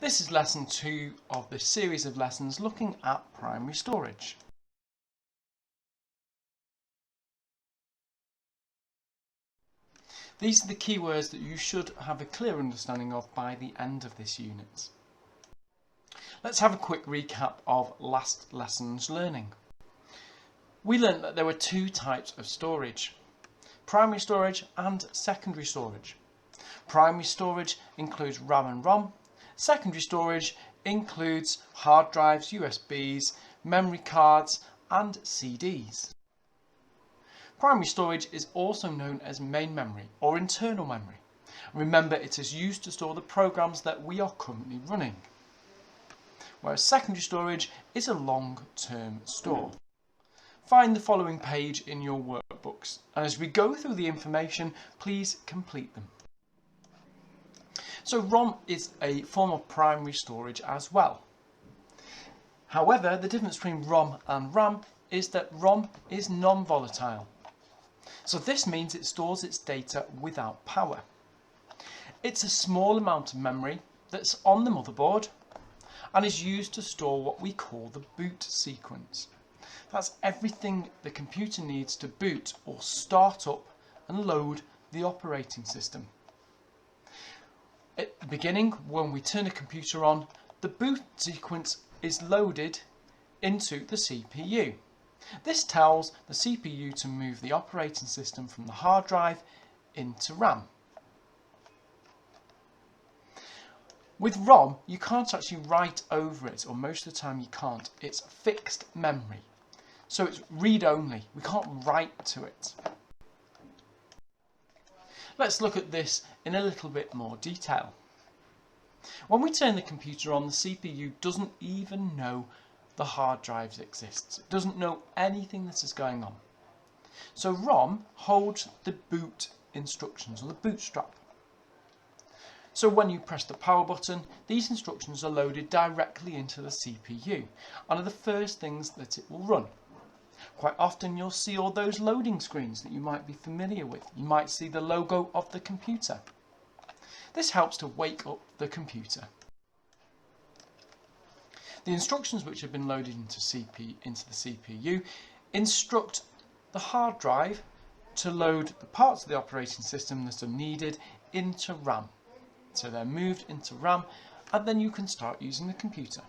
This is lesson 2 of this series of lessons looking at primary storage. These are the keywords that you should have a clear understanding of by the end of this unit. Let's have a quick recap of last lesson's learning. We learned that there were two types of storage: primary storage and secondary storage. Primary storage includes RAM and ROM. Secondary storage includes hard drives, USBs, memory cards and CDs. Primary storage is also known as main memory or internal memory. Remember, it is used to store the programs that we are currently running, whereas secondary storage is a long-term store. Find the following page in your workbooks, and as we go through the information, please complete them. So ROM is a form of primary storage as well. However, the difference between ROM and RAM is that ROM is non-volatile. So this means it stores its data without power. It's a small amount of memory that's on the motherboard and is used to store what we call the boot sequence. That's everything the computer needs to boot or start up and load the operating system. At the beginning, when we turn a computer on, the boot sequence is loaded into the CPU. This tells the CPU to move the operating system from the hard drive into RAM. With ROM, you can't actually write over it, or most of the time you can't. It's fixed memory. So it's read-only. We can't write to it. Let's look at this in a little bit more detail. When we turn the computer on, the CPU doesn't even know the hard drives exist. It doesn't know anything that is going on. So ROM holds the boot instructions, or the bootstrap. So when you press the power button, these instructions are loaded directly into the CPU and are the first things that it will run. Quite often you'll see all those loading screens that you might be familiar with. You might see the logo of the computer. This helps to wake up the computer. The instructions which have been loaded into the CPU instruct the hard drive to load the parts of the operating system that are needed into RAM. So they're moved into RAM and then you can start using the computer.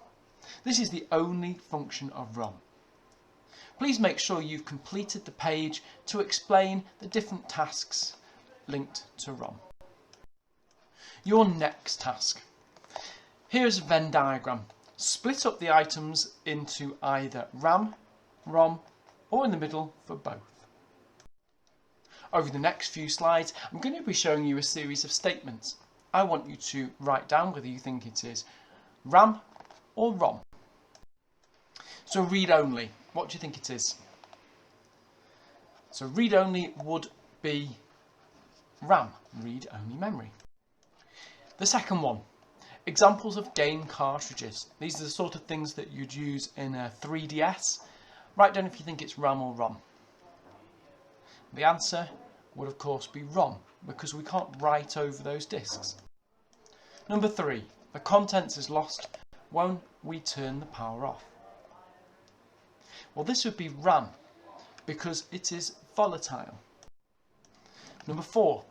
This is the only function of ROM. Please make sure you've completed the page to explain the different tasks linked to ROM. Your next task. Here's a Venn diagram. Split up the items into either RAM, ROM, or in the middle for both. Over the next few slides, I'm going to be showing you a series of statements. I want you to write down whether you think it is RAM or ROM. So read only. What do you think it is? So read only would be RAM, read only memory. The second one, examples of game cartridges. These are the sort of things that you'd use in a 3DS. Write down if you think it's RAM or ROM. The answer would of course be ROM, because we can't write over those discs. Number 3, the contents is lost when we turn the power off. Well, this would be RAM, because it is volatile. Number 4,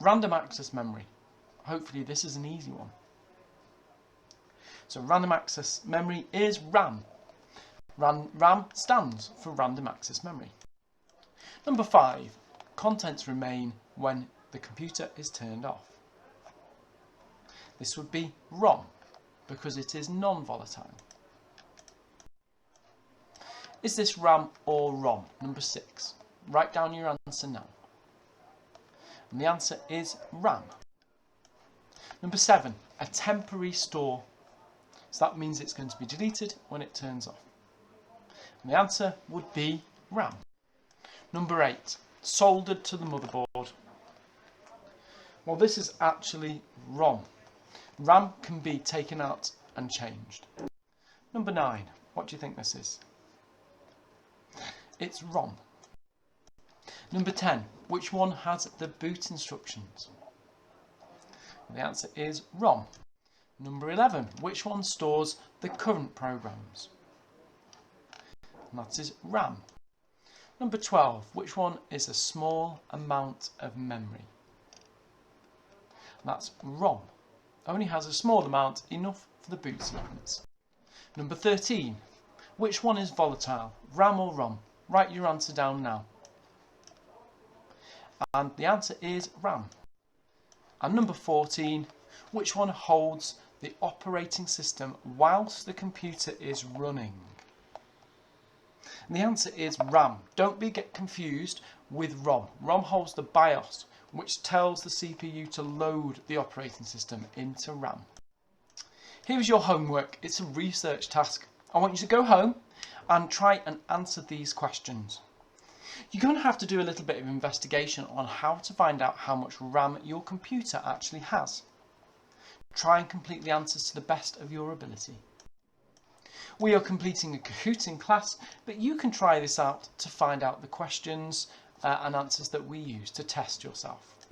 random access memory. Hopefully this is an easy one. So random access memory is RAM. RAM stands for random access memory. Number 5, contents remain when the computer is turned off. This would be ROM, because it is non-volatile. Is this RAM or ROM? Number 6. Write down your answer now. And the answer is RAM. Number 7. A temporary store. So that means it's going to be deleted when it turns off. And the answer would be RAM. Number 8. Soldered to the motherboard. Well, this is actually ROM. RAM can be taken out and changed. Number 9. What do you think this is? It's ROM. Number 10. Which one has the boot instructions? The answer is ROM. Number 11, which one stores the current programs? And that is RAM. Number 12, which one is a small amount of memory? And that's ROM. Only has a small amount, enough for the boot sequence. Number 13, which one is volatile, RAM or ROM? Write your answer down now. And the answer is RAM. And number 14, which one holds the operating system whilst the computer is running? And the answer is RAM. Don't get confused with ROM. ROM holds the BIOS, which tells the CPU to load the operating system into RAM. Here's your homework. It's a research task. I want you to go home and try and answer these questions. You're going to have to do a little bit of investigation on how to find out how much RAM your computer actually has. Try and complete the answers to the best of your ability. We are completing a Kahooting class, but you can try this out to find out the questions and answers that we use to test yourself.